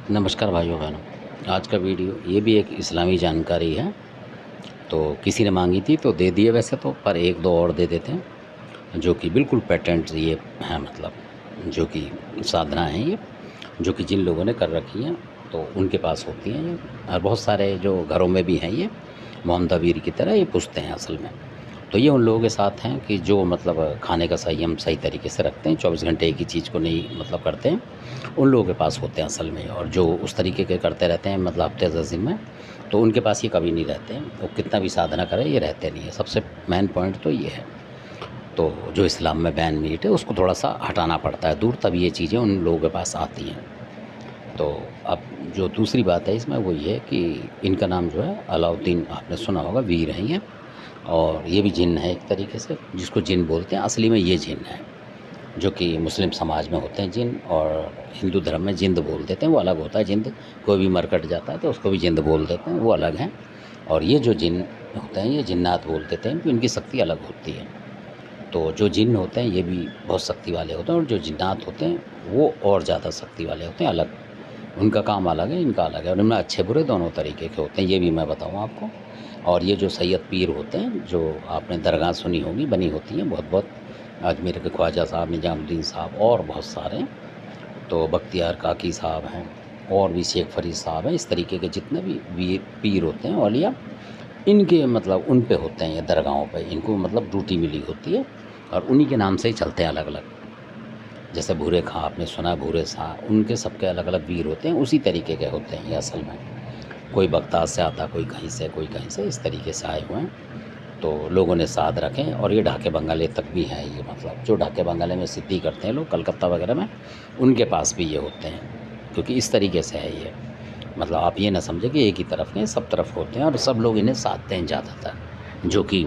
नमस्कार भाइयों बहनों। आज का वीडियो ये भी एक इस्लामी जानकारी है। तो किसी ने मांगी थी तो दे दिए वैसे तो, पर एक दो और दे देते हैं जो कि बिल्कुल पेटेंट ये हैं, मतलब जो कि साधना है ये, जो कि जिन लोगों ने कर रखी हैं तो उनके पास होती हैं ये। और बहुत सारे जो घरों में भी हैं ये मोहम्मदवीर की तरह ये पूछते हैं असल में। तो ये उन लोगों के साथ हैं कि जो मतलब खाने का संयम सही तरीके से रखते हैं, 24 घंटे एक ही चीज़ को नहीं मतलब करते हैं, उन लोगों के पास होते हैं असल में। और जो उस तरीके के करते रहते हैं मतलब हफ्ते 10 दिन में, तो उनके पास ये कभी नहीं रहते हैं। वो कितना भी साधना करें ये रहते नहीं है। सबसे मेन पॉइंट तो ये है। तो जो इस्लाम में बैन मीट है उसको थोड़ा सा हटाना पड़ता है दूर, तब ये चीज़ें उन लोगों के पास आती हैं। तो अब जो दूसरी बात है इसमें वो ये है कि इनका नाम जो है अलाउद्दीन, आपने सुना होगा, वीर हैं ये। और ये भी जिन है एक तरीके से, जिसको जिन बोलते हैं। असली में ये जिन है जो कि मुस्लिम समाज में होते हैं जिन, और हिंदू धर्म में जिंद बोल देते हैं, वो अलग होता है। जिंद कोई भी मर कट जाता है तो उसको भी जिंद बोल देते हैं, वो अलग हैं। और ये जो जिन होते हैं ये जिन्नात बोल देते हैं, कि इनकी शक्ति अलग होती है। तो जो जिन होते हैं ये भी बहुत शक्ति वाले होते हैं, और जो जिन्नात होते हैं वो और ज़्यादा शक्ति वाले होते हैं, अलग। उनका काम अलग है, इनका अलग है, और इनमें अच्छे बुरे दोनों तरीके के होते हैं, ये भी मैं बताऊँ आपको। और ये जो सैयद पीर होते हैं, जो आपने दरगाह सुनी होगी, बनी होती हैं बहुत बहुत, अजमेर के ख्वाजा साहब, निजामुद्दीन साहब और बहुत सारे हैं। तो बख्तियार काकी साहब हैं, और भी शेख फरीद साहब हैं। इस तरीके के जितने भी वीर पीर होते हैं औलिया, इनके मतलब उन पे होते हैं ये दरगाहों पे, इनको मतलब ड्यूटी मिली होती है, और उन्हीं के नाम से ही चलते हैं अलग अलग। जैसे भूरे खां आपने सुना, भूरे शाह, उनके सबके अलग अलग वीर होते हैं, उसी तरीके के होते हैं ये असल में। कोई बगदाद से आता, कोई कहीं से, कोई कहीं से, इस तरीके से आए हुए हैं। तो लोगों ने साथ रखें। और ये ढाके बंगाले तक भी हैं ये, मतलब जो ढाके बंगाले में सिद्धि करते हैं लोग कलकत्ता वगैरह में, उनके पास भी ये होते हैं। क्योंकि इस तरीके से है ये, मतलब आप ये ना समझें कि एक ही तरफ के, सब तरफ होते हैं, और सब लोग इन्हें साधते हैं ज़्यादातर, जो कि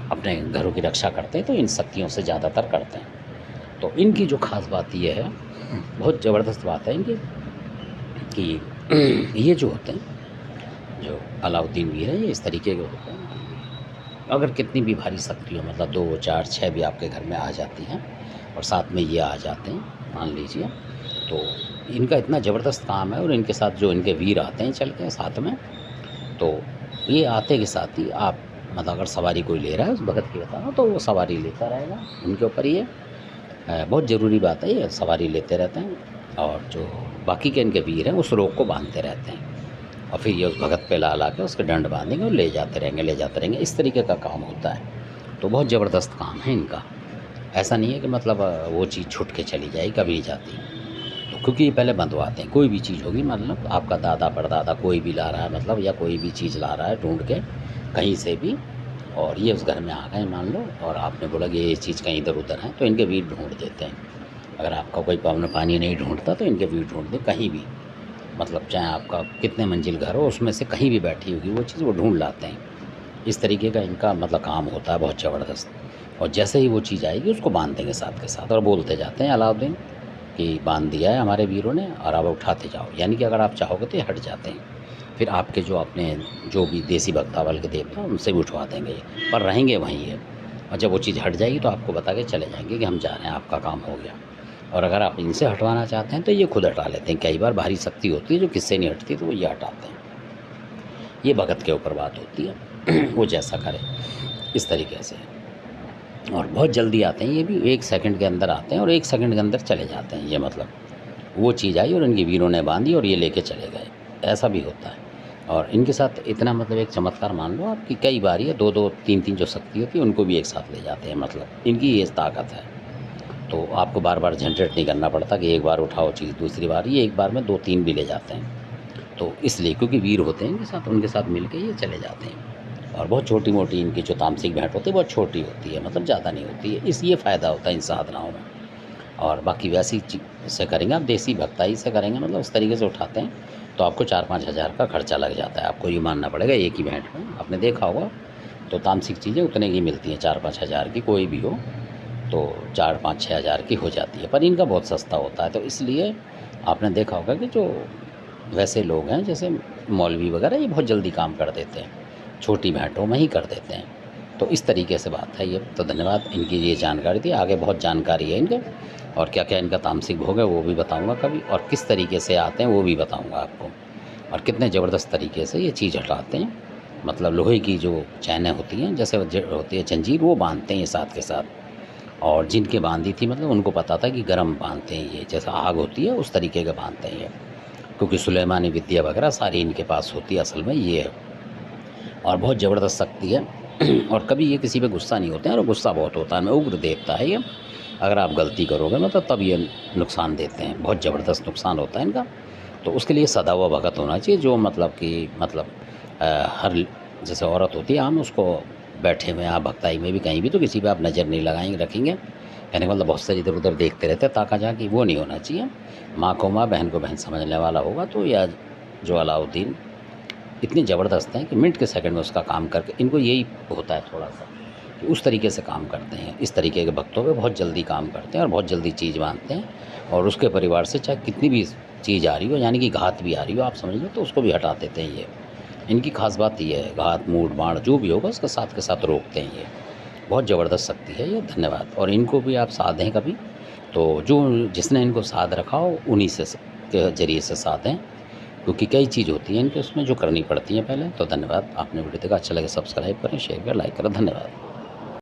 अपने घरों की रक्षा करते हैं, तो इन शक्तियों से ज़्यादातर करते हैं। तो इनकी जो ख़ास बात ये है, बहुत ज़बरदस्त बात है इनकी, कि ये जो होते हैं, जो अलाउद्दीन वीर है, ये इस तरीके के होते हैं। अगर कितनी भी भारी शक्ति हो, मतलब 2 4 6 भी आपके घर में आ जाती हैं, और साथ में ये आ जाते हैं मान लीजिए, तो इनका इतना ज़बरदस्त काम है। और इनके साथ जो इनके वीर आते हैं चल के साथ में, तो ये आते के साथ ही आप मतलब अगर सवारी कोई ले रहा है उस भगत की बताना, तो वो सवारी लेता रहेगा उनके ऊपर। ये बहुत ज़रूरी बात है, ये सवारी लेते रहते हैं। और जो बाकी के इनके वीर हैं उस रोग को बांधते रहते हैं, और फिर ये उस भगत पे ला ला के उसके डंड बांधेंगे और ले जाते रहेंगे, ले जाते रहेंगे। इस तरीके का काम होता है। तो बहुत ज़बरदस्त काम है इनका। ऐसा नहीं है कि मतलब वो चीज़ छूट के चली जाए, कभी नहीं जाती। तो क्योंकि ये पहले बंधवाते हैं, कोई भी चीज़ होगी, मतलब आपका दादा परदादा कोई भी ला रहा है, मतलब या कोई भी चीज़ ला रहा है ढूंढ के कहीं से भी, और ये उस घर में आ गए मान लो, और आपने बोला कि ये चीज़ कहीं इधर उधर है, तो इनके वीर ढूंढ देते हैं। अगर आपका कोई पावन पानी नहीं ढूंढता तो इनके वीर ढूंढ दे कहीं भी, मतलब चाहे आपका कितने मंजिल घर हो उसमें से कहीं भी बैठी होगी वो चीज़, वो ढूंढ लाते हैं। इस तरीके का इनका मतलब काम होता है, बहुत ज़बरदस्त। और जैसे ही वो चीज़ आएगी उसको बांध देंगे साथ के साथ, और बोलते जाते हैं अलाउद्दीन कि बांध दिया है हमारे वीरों ने, और अब उठाते जाओ। यानी कि अगर आप चाहोगे तो ये हट जाते हैं। फिर आपके जो अपने जो भी देसी भक्तावल के देवता उनसे भी उठवा देंगे ये, पर रहेंगे वहीं ये। और जब वो चीज़ हट जाएगी तो आपको बता के चले जाएंगे कि हम जा रहे हैं, आपका काम हो गया। और अगर आप इनसे हटवाना चाहते हैं तो ये खुद हटा लेते हैं। कई बार भारी शक्ति होती है जो किससे नहीं हटती, तो वो ये हटाते हैं। ये भगत के ऊपर बात होती है वो जैसा करे, इस तरीके से। और बहुत जल्दी आते हैं ये भी, 1 सेकंड के अंदर आते हैं और 1 सेकंड के अंदर चले जाते हैं। ये मतलब वो चीज़ आई और इनके वीरों ने बांधी और ये लेके चले गए, ऐसा भी होता है। और इनके साथ इतना मतलब एक चमत्कार मान लो आप कि कई बार ये 2 2 3 3 जो शक्ति होती है उनको भी एक साथ ले जाते हैं, मतलब इनकी ये ताकत है। तो आपको बार बार झंझट नहीं करना पड़ता कि एक बार उठाओ चीज़, दूसरी बार, ये एक बार में 2 3 भी ले जाते हैं। तो इसलिए क्योंकि वीर होते हैं इनके साथ, उनके साथ मिल के ये चले जाते हैं। और बहुत छोटी मोटी इनकी जो तामसिक भेंट होती है बहुत छोटी होती है, मतलब ज़्यादा नहीं होती है। इस ये फ़ायदा होता है इन साधनाओं में। और बाकी वैसी से करेंगे आप, देसी भक्ताई से करेंगे, मतलब उस तरीके से उठाते हैं, तो आपको 4-5 हज़ार का खर्चा लग जाता है। आपको ये मानना पड़ेगा एक ही भेंट में। आपने देखा होगा तो तामसिक चीज़ें उतने की मिलती हैं, 4-5 हज़ार की कोई भी हो, तो 4-5-6 हज़ार की हो जाती है। पर इनका बहुत सस्ता होता है। तो इसलिए आपने देखा होगा कि जो वैसे लोग हैं जैसे मौलवी वगैरह, ये बहुत जल्दी काम कर देते हैं, छोटी भेंटों में ही कर देते हैं। तो इस तरीके से बात है ये। तो धन्यवाद, इनकी ये जानकारी थी। आगे बहुत जानकारी है इनके, और क्या क्या इनका तामसिक भोग है वो भी बताऊँगा कभी, और किस तरीके से आते हैं वो भी बताऊँगा आपको, और कितने ज़बरदस्त तरीके से ये चीज़ हटाते हैं। मतलब लोहे की जो चैनें होती हैं, जैसे होती है जंजीर, वो बांधते हैं ये साथ के साथ। और जिनके बांधी थी मतलब उनको पता था कि गर्म बांधते हैं ये, जैसा आग होती है उस तरीके का बांधते हैं ये, क्योंकि सुलेमानी विद्या वगैरह सारी इनके पास होती है असल में ये है। और बहुत ज़बरदस्त शक्ति है और कभी ये किसी पे गुस्सा नहीं होते हैं, और गुस्सा बहुत होता है, मैं उग्र देवता है ये। अगर आप गलती करोगे मतलब तब ये नुकसान देते हैं, बहुत ज़बरदस्त नुकसान होता है इनका। तो उसके लिए सदा हुआ भगत होना चाहिए, जो मतलब कि हर जैसे औरत होती है आम, उसको बैठे हुए आप भक्ताई में भी कहीं भी तो किसी पे आप नज़र नहीं लगाएंगे रखेंगे, कहने का मतलब बहुत सारे इधर उधर देखते रहते हैं ताका झाकी, वो नहीं होना चाहिए। माँ को माँ, बहन को बहन समझने वाला होगा तो यह जो अलाउद्दीन इतने ज़बरदस्त हैं कि मिनट के सेकंड में उसका काम करके, इनको यही होता है थोड़ा सा कि उस तरीके से काम करते हैं। इस तरीके के भक्तों पे बहुत जल्दी काम करते हैं और बहुत जल्दी चीज़ मानते हैं, और उसके परिवार से चाहे कितनी भी चीज़ आ रही हो, यानी कि घात भी आ रही हो आप समझ लो, तो उसको भी हटा देते हैं ये। इनकी खास बात ये है, घात मूड बाण जो भी होगा उसके साथ के साथ रोकते हैं ये। बहुत ज़बरदस्त शक्ति है ये। धन्यवाद। और इनको भी आप साथ दें कभी, तो जो जिसने इनको साथ रखा हो उन्हीं से के ज़रिए से साथ दें, क्योंकि कई चीज़ होती हैं इनके उसमें जो करनी पड़ती हैं पहले। तो धन्यवाद। आपने वीडियो देखा, अच्छा लगे सब्सक्राइब करें, शेयर करें, लाइक करें। धन्यवाद।